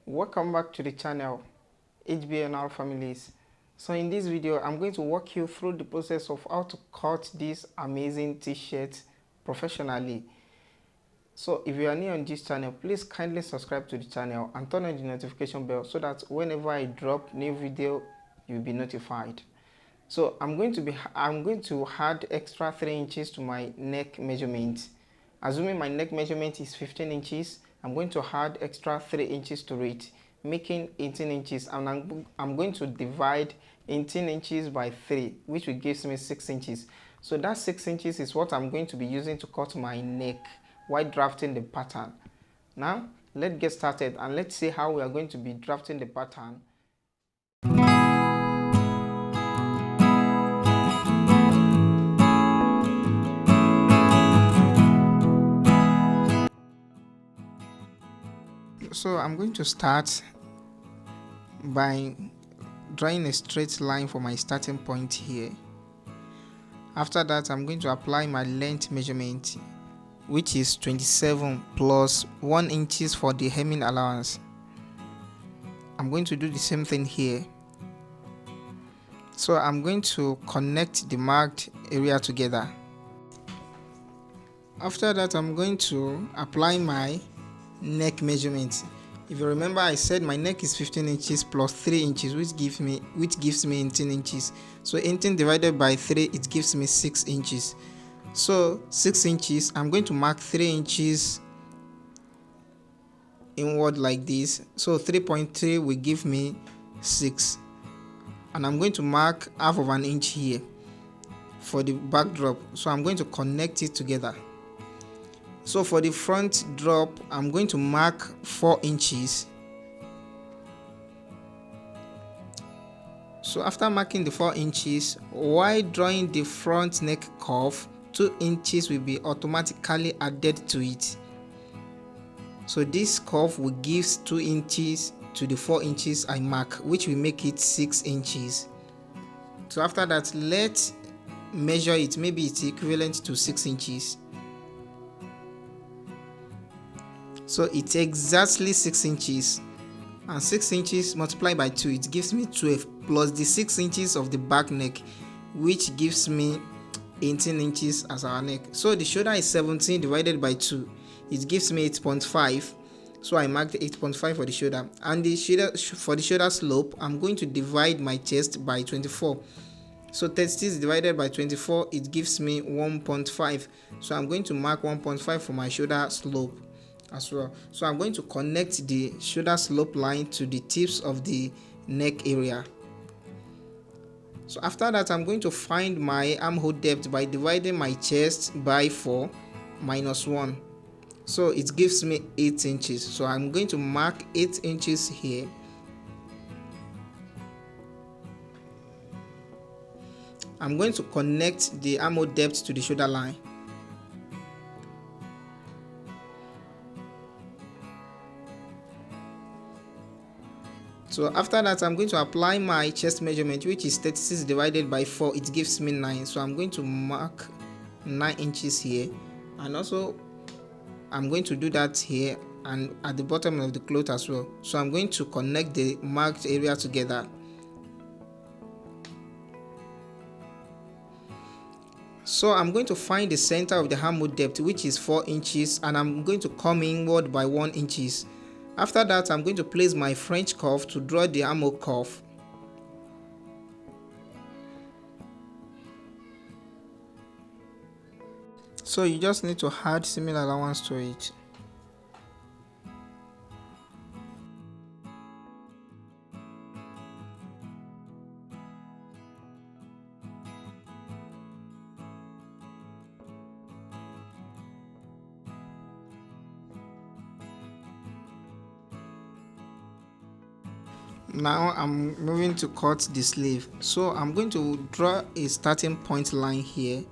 Welcome back to the channel HBNR families. So in this video I'm going to walk you through the process of how to cut this amazing t-shirt professionally. So if you are new on this channel, please kindly subscribe to the channel and turn on the notification bell so that whenever I drop new video you'll be notified. So I'm going to add extra 3 inches to my neck measurement. Assuming my neck measurement is 15 inches, I'm going to add extra 3 inches to it, making 18 inches, and I'm going to divide 18 inches by 3, which will give me 6 inches. So that 6 inches is what I'm going to be using to cut my neck while drafting the pattern. Now let's get started and let's see how we are going to be drafting the pattern. So I'm going to start by drawing a straight line for my starting point here. After that, I'm going to apply my length measurement, which is 27 plus 1 inches for the hemming allowance. I'm going to do the same thing here. So I'm going to connect the marked area together. After that, I'm going to apply my neck measurement. If you remember, I said my neck is 15 inches plus 3 inches, which gives me 18 inches. So 18 divided by 3, it gives me 6 inches. So 6 inches, I'm going to mark 3 inches inward like this. So 3.3 will give me 6, and I'm going to mark half of an inch here for the backdrop. So I'm going to connect it together. So for the front drop, I'm going to mark 4 inches. So after marking the 4 inches, while drawing the front neck curve, 2 inches will be automatically added to it. So this curve will give 2 inches to the 4 inches I mark, which will make it 6 inches. So after that, let's measure it. Maybe it's equivalent to 6 inches. So it's exactly 6 inches, and 6 inches multiplied by 2, it gives me 12 plus the 6 inches of the back neck, which gives me 18 inches as our neck. So the shoulder is 17 divided by 2, it gives me 8.5. So I marked 8.5 for the shoulder, and for the shoulder slope, I'm going to divide my chest by 24. So 36 divided by 24, it gives me 1.5. So I'm going to mark 1.5 for my shoulder slope as well. So I'm going to connect the shoulder slope line to the tips of the neck area. So after that, I'm going to find my armhole depth by dividing my chest by 4 minus 1. So it gives me 8 inches. So I'm going to mark 8 inches here. I'm going to connect the armhole depth to the shoulder line. So after that, I'm going to apply my chest measurement, which is 36 divided by 4. It gives me 9. So I'm going to mark 9 inches here, and also I'm going to do that here and at the bottom of the cloth as well. So I'm going to connect the marked area together. So I'm going to find the center of the armhole depth, which is 4 inches, and I'm going to come inward by 1 inches. After that, I'm going to place my French curve to draw the armhole curve. So you just need to add similar allowance to it. Now I'm moving to cut the sleeve. So I'm going to draw a starting point line here.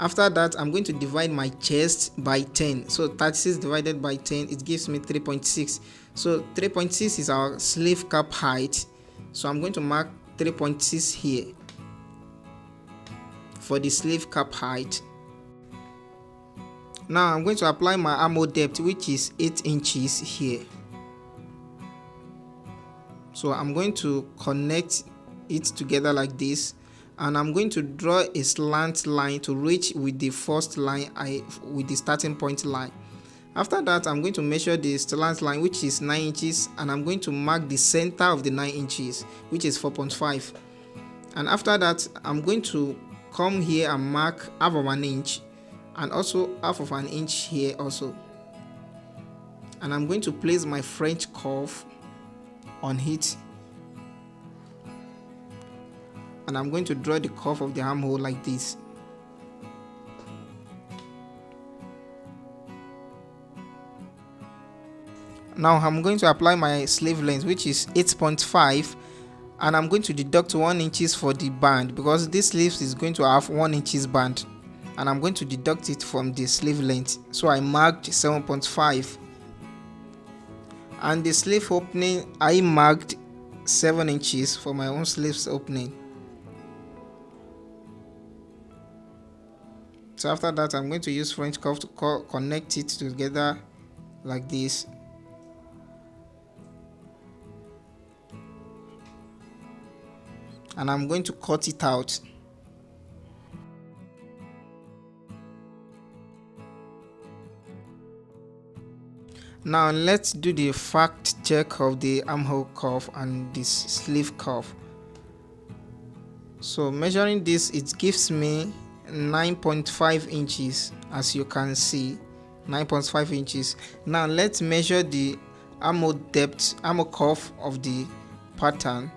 After that, I'm going to divide my chest by 10. So 36 divided by 10, it gives me 3.6. So 3.6 is our sleeve cap height. So I'm going to mark 3.6 here for the sleeve cap height. Now I'm going to apply my armhole depth, which is 8 inches here. So I'm going to connect it together like this, and I'm going to draw a slant line to reach with the first line with the starting point line. After that, I'm going to measure the slant line, which is 9 inches, and I'm going to mark the center of the 9 inches, which is 4.5. And after that, I'm going to come here and mark half of an inch, and also half of an inch here also. And I'm going to place my French curve on it, and I'm going to draw the curve of the armhole like this. Now I'm going to apply my sleeve length, which is 8.5, and I'm going to deduct 1 inches for the band, because this sleeve is going to have 1 inches band, and I'm going to deduct it from the sleeve length. So I marked 7.5, and the sleeve opening I marked 7 inches for my own sleeves opening. So after that, I'm going to use French curve to connect it together like this. And I'm going to cut it out. Now let's do the fact check of the armhole curve and this sleeve curve. So measuring this, it gives me 9.5 inches, as you can see, 9.5 inches. Now let's measure the armhole depth, armhole curve of the pattern.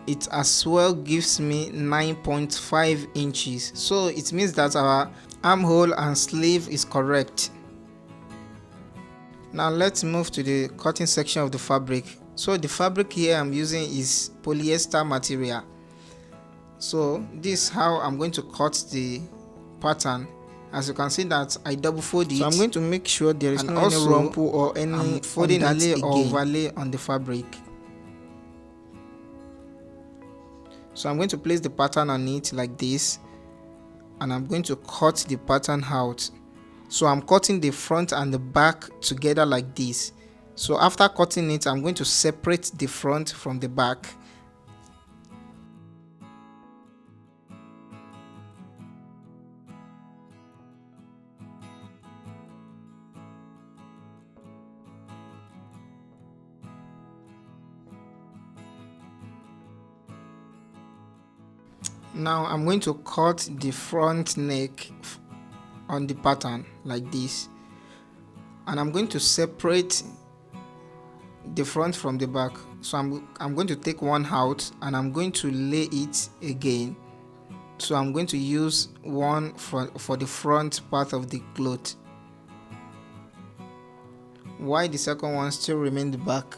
It as well gives me 9.5 inches. So it means that our armhole and sleeve is correct. Now let's move to the cutting section of the fabric. So the fabric here I'm using is polyester material. So this is how I'm going to cut the pattern. As you can see that I double fold it. So I'm going to make sure there is no any rumple or any folding delay or overlay on the fabric. So I'm going to place the pattern on it like this, and I'm going to cut the pattern out. So I'm cutting the front and the back together like this. So after cutting it, I'm going to separate the front from the back. Now I'm going to cut the front neck on the pattern like this, and I'm going to separate the front from the back. So I'm going to take one out, and I'm going to lay it again. So I'm going to use one for the front part of the cloth, while the second one still remain the back.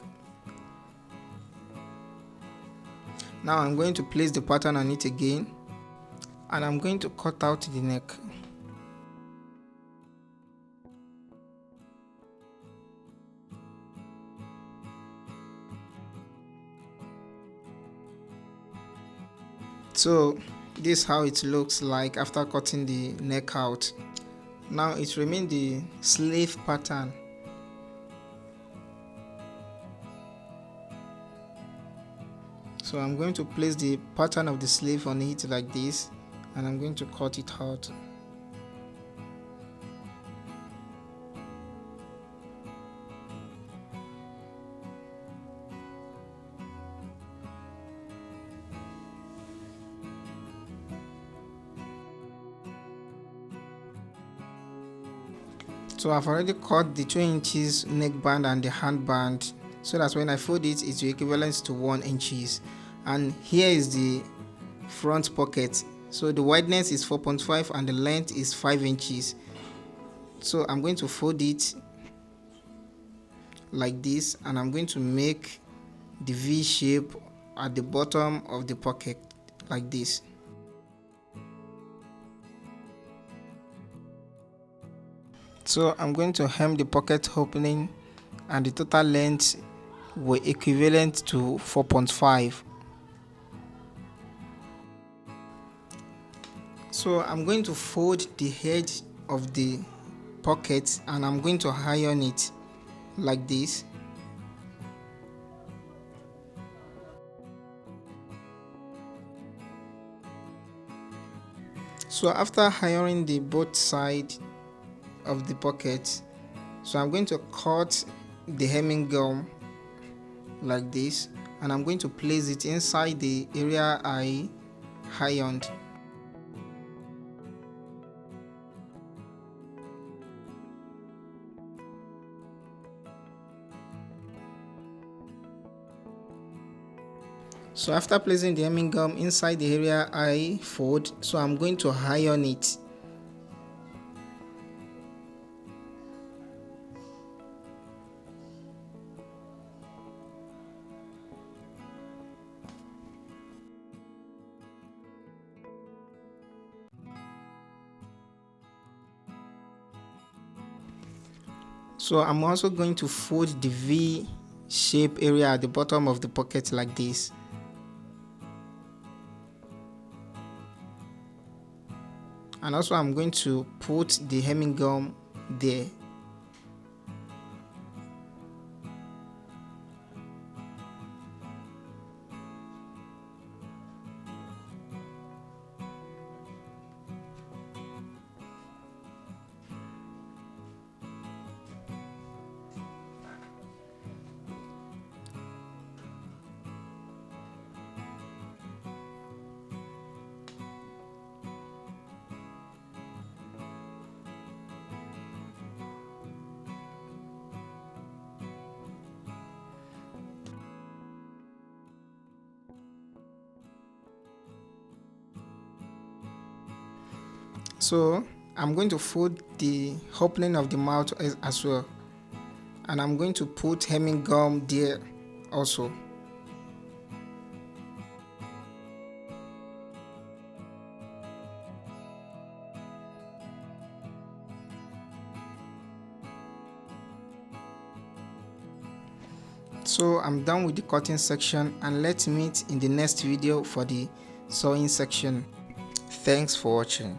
Now I'm going to place the pattern on it again, and I'm going to cut out the neck. So this is how it looks like after cutting the neck out. Now it remains the sleeve pattern. So I'm going to place the pattern of the sleeve on it like this, and I'm going to cut it out. So I've already cut the 2 inches neckband and the handband, so that when I fold it, it's equivalent to 1 inches. And here is the front pocket. So the wideness is 4.5 and the length is 5 inches. So I'm going to fold it like this, and I'm going to make the V shape at the bottom of the pocket like this. So I'm going to hem the pocket opening, and the total length will equivalent to 4.5. So I'm going to fold the edge of the pocket, and I'm going to iron it. like this. So after ironing the both side of the pocket, so I'm going to cut the hemming gum like this, and I'm going to place it inside the area I ironed. So after placing the hemming gum inside the area I fold, so I'm going to iron it. So I'm also going to fold the V shape area at the bottom of the pocket like this. And also I'm going to put the hemming gum there. So I'm going to fold the opening of the mouth as well, and I'm going to put hemming gum there also. So I'm done with the cutting section, and let's meet in the next video for the sewing section. Thanks for watching.